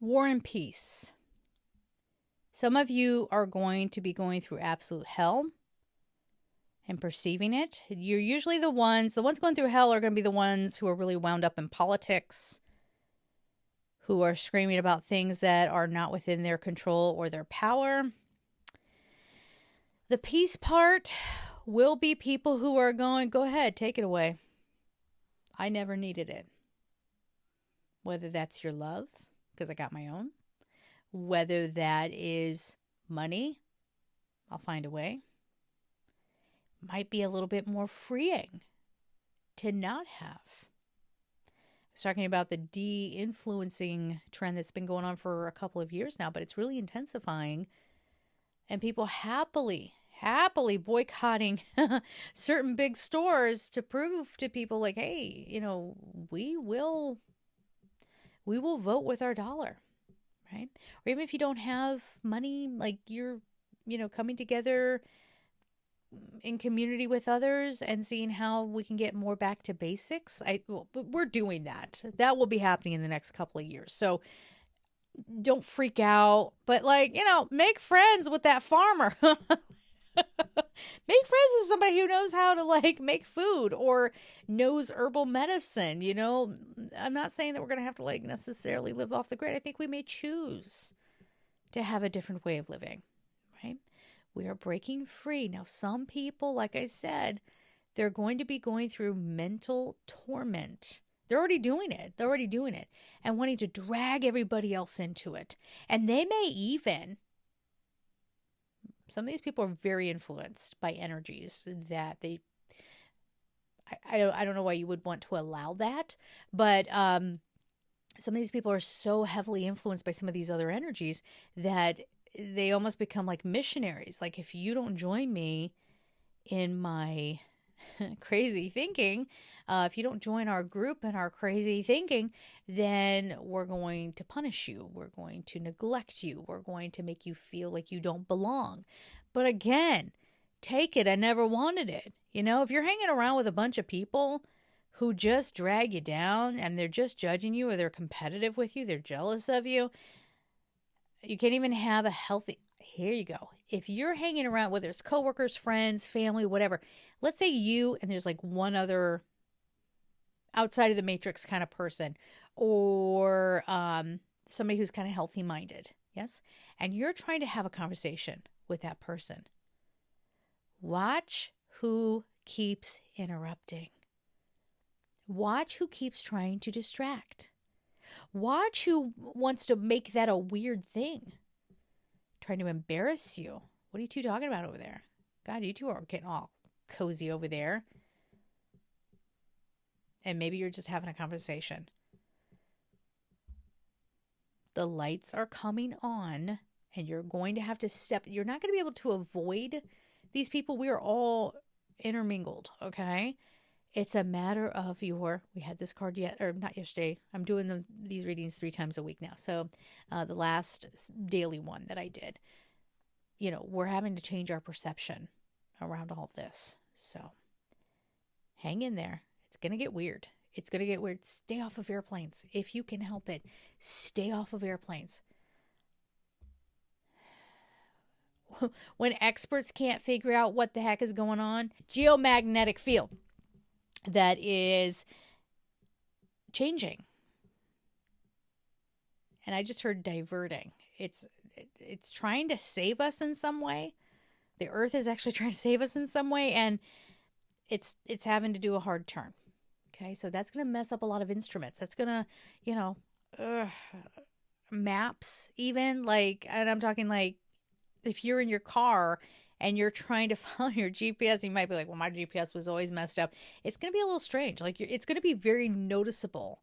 War and peace. Some of you are going to be going through absolute hell and perceiving it. You're usually the ones going through hell are going to be the ones who are really wound up in politics, who are screaming about things that are not within their control or their power. The peace part will be people who are going, go ahead, take it away. I never needed it. Whether that's your love, because I got my own. Whether that is money, I'll find a way. Might be a little bit more freeing to not have. I was talking about the de-influencing trend that's been going on for a couple of years now, but it's really intensifying. And people happily boycotting certain big stores to prove to people like, hey, we will vote with our dollar, right? Or even if you don't have money, like you're, coming together in community with others and seeing how we can get more back to basics. We're doing that. That will be happening in the next couple of years. So don't freak out, but make friends with that farmer. Make friends with somebody who knows how to make food or knows herbal medicine. I'm not saying that we're going to have to necessarily live off the grid. I think we may choose to have a different way of living, right? We are breaking free. Now, some people, like I said, they're going to be going through mental torment. They're already doing it and wanting to drag everybody else into it. And they may even, some of these people are very influenced by energies that I don't know why you would want to allow that, but some of these people are so heavily influenced by some of these other energies that they almost become like missionaries. Like, if you don't join me in my crazy thinking, if you don't join our group and our crazy thinking, then we're going to punish you. We're going to neglect you. We're going to make you feel like you don't belong. But again, take it. I never wanted it. If you're hanging around with a bunch of people who just drag you down and they're just judging you or they're competitive with you, they're jealous of you, you can't even have a healthy, here you go. If you're hanging around, whether it's coworkers, friends, family, whatever, let's say you and there's one other outside of the matrix kind of person, or somebody who's kind of healthy minded. Yes. And you're trying to have a conversation with that person. Watch who keeps interrupting. Watch who keeps trying to distract. Watch who wants to make that a weird thing. Trying to embarrass you. What are you two talking about over there? God, you two are getting all cozy over there. And maybe you're just having a conversation. The lights are coming on and you're going to have to you're not going to be able to avoid these people. We are all intermingled, okay? It's a matter of we had this card not yesterday. I'm doing these readings 3 times a week now. So the last daily one that I did, we're having to change our perception around all this. So hang in there. It's going to get weird. It's going to get weird. Stay off of airplanes. If you can help it, stay off of airplanes. When experts can't figure out what the heck is going on, geomagnetic field that is changing. And I just heard diverting. It's trying to save us in some way. The earth is actually trying to save us in some way, and it's having to do a hard turn. Okay, so that's going to mess up a lot of instruments. That's going to, maps even, and I'm talking if you're in your car and you're trying to follow your GPS, you might be like, well, my GPS was always messed up. It's going to be a little strange. It's going to be very noticeable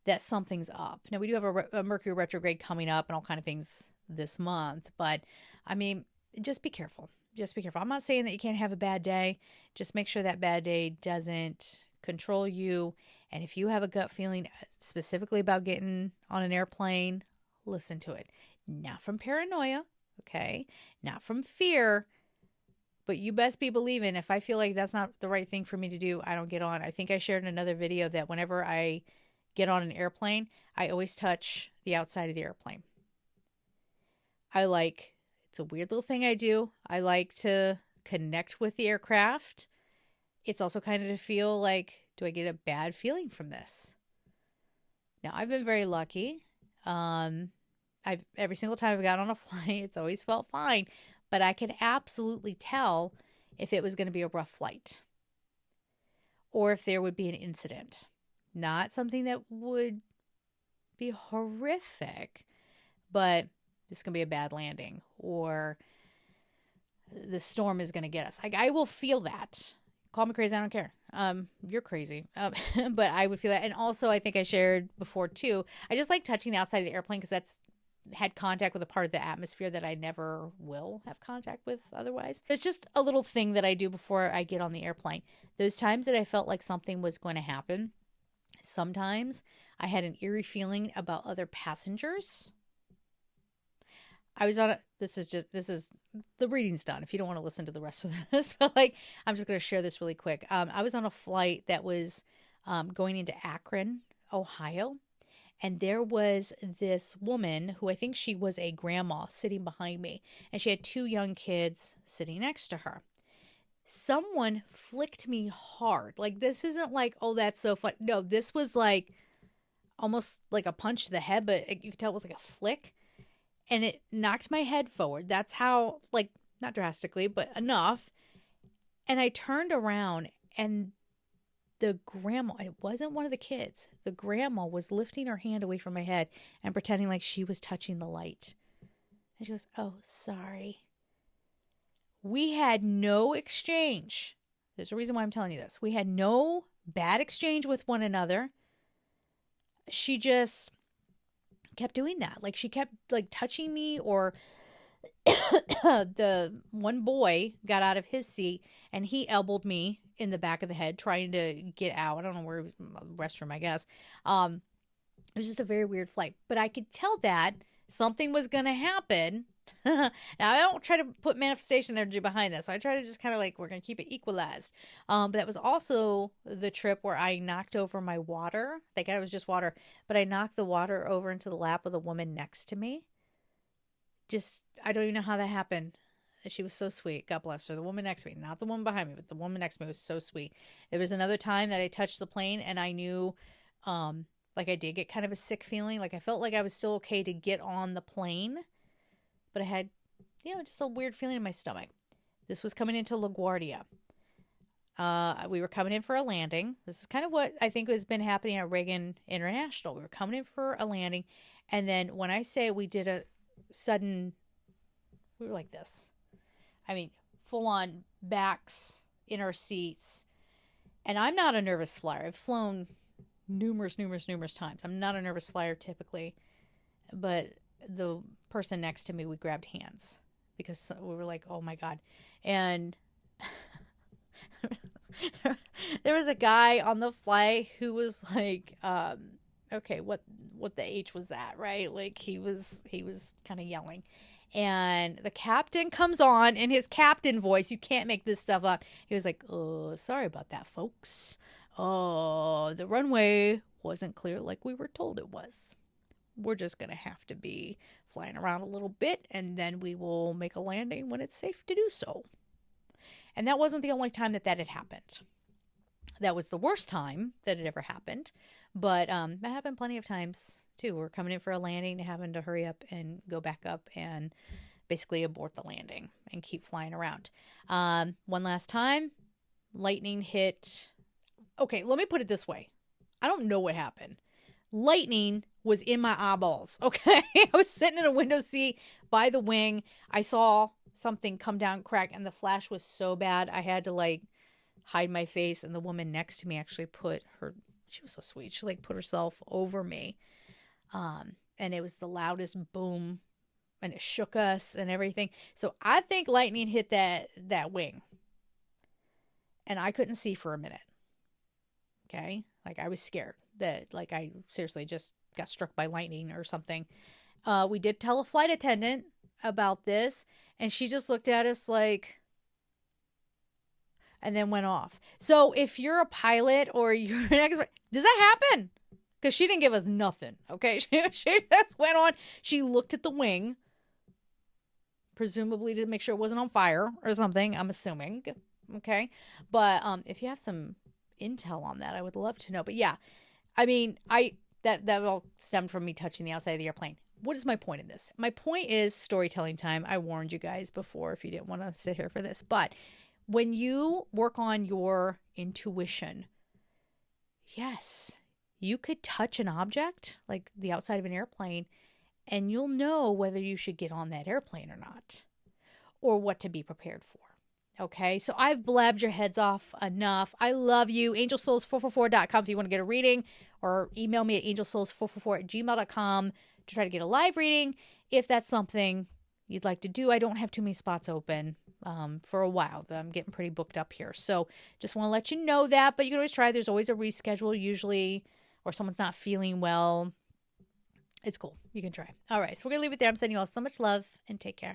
that something's up. Now, we do have a Mercury retrograde coming up and all kind of things this month, but I mean, just be careful. Just be careful. I'm not saying that you can't have a bad day. Just make sure that bad day doesn't control you. And if you have a gut feeling specifically about getting on an airplane, listen to it. Not from paranoia, okay? Not from fear, but you best be believing if I feel like that's not the right thing for me to do, I don't get on. I think I shared in another video that whenever I get on an airplane, I always touch the outside of the airplane. It's a weird little thing I do. I like to connect with the aircraft. It's also kind of to feel like, do I get a bad feeling from this? Now, I've been very lucky. Every single time I've got on a flight, it's always felt fine. But I could absolutely tell if it was going to be a rough flight or if there would be an incident. Not something that would be horrific, but this is going to be a bad landing or the storm is going to get us. I will feel that. Call me crazy, I don't care. You're crazy. But I would feel that. And also, I think I shared before too, I just like touching the outside of the airplane because that's had contact with a part of the atmosphere that I never will have contact with otherwise. It's just a little thing that I do before I get on the airplane. Those times that I felt like something was going to happen, sometimes I had an eerie feeling about other passengers. I was on this is the reading's done if you don't want to listen to the rest of this, but like, I'm just going to share this really quick. I was on a flight that was going into Akron, Ohio. And there was this woman who I think she was a grandma sitting behind me. And she had 2 young kids sitting next to her. Someone flicked me hard. Like, this isn't like, oh, that's so fun. No, this was like almost like a punch to the head, but you could tell it was like a flick. And it knocked my head forward. That's how, like, not drastically, but enough. And I turned around and the grandma, it wasn't one of the kids. The grandma was lifting her hand away from my head and pretending like she was touching the light. And she goes, oh, sorry. We had no exchange. There's a reason why I'm telling you this. We had no bad exchange with one another. She just kept doing that. Like, she kept like touching me, or the one boy got out of his seat and he elbowed me in the back of the head trying to get out. I don't know where it was, restroom, I guess. It was just a very weird flight, but I could tell that something was going to happen. Now, I don't try to put manifestation energy behind this. So I try to just kind of like, we're going to keep it equalized. But that was also the trip where I knocked over my water. I think it was just water, but I knocked the water over into the lap of the woman next to me. I don't even know how that happened. She was so sweet. God bless her. The woman next to me, not the woman behind me, but the woman next to me was so sweet. There was another time that I touched the plane and I knew, like, I did get kind of a sick feeling. Like, I felt like I was still okay to get on the plane, but I had, just a weird feeling in my stomach. This was coming into LaGuardia. We were coming in for a landing. This is kind of what I think has been happening at Reagan International. We were coming in for a landing. And then when I say we did a sudden, we were like this. I mean, full on backs in our seats. And I'm not a nervous flyer. I've flown numerous times. I'm not a nervous flyer typically. But the person next to me, we grabbed hands because we were like, oh my God. And there was a guy on the flight who was like, okay, what the H was that, right? Like, he was kind of yelling. And the captain comes on in his captain voice. You can't make this stuff up. He was like, oh, sorry about that, folks. Oh, the runway wasn't clear like we were told it was. We're just going to have to be flying around a little bit, and then we will make a landing when it's safe to do so. And that wasn't the only time that had happened. That was the worst time that it ever happened. But that happened plenty of times too. We're coming in for a landing, having to hurry up and go back up and basically abort the landing and keep flying around. One last time, lightning hit. Okay, let me put it this way. I don't know what happened. Lightning was in my eyeballs, okay? I was sitting in a window seat by the wing. I saw something come down, crack, and the flash was so bad I had to like hide my face. And the woman next to me actually she was so sweet. She like put herself over me. And it was the loudest boom and it shook us and everything. So I think lightning hit that wing and I couldn't see for a minute. Okay. Like, I was scared that like I seriously just got struck by lightning or something. We did tell a flight attendant about this and she just looked at us like, and then went off. So if you're a pilot or you're an expert, does that happen? because she didn't give us nothing. Okay. She just went on. She looked at the wing, presumably to make sure it wasn't on fire or something, I'm assuming. Okay. But if you have some intel on that, I would love to know. But yeah, I mean, that all stemmed from me touching the outside of the airplane. What is my point in this? My point is storytelling time. I warned you guys before if you didn't want to sit here for this. But when you work on your intuition, yes, you could touch an object like the outside of an airplane and you'll know whether you should get on that airplane or not, or what to be prepared for. Okay, so I've blabbed your heads off enough. I love you. Angelsouls444.com if you want to get a reading, or email me at angelsouls444@gmail.com to try to get a live reading if that's something you'd like to do. I don't have too many spots open for a while. I'm getting pretty booked up here. So just want to let you know that, but you can always try. There's always a reschedule usually, or someone's not feeling well. It's cool. You can try. All right, so we're going to leave it there. I'm sending you all so much love and take care.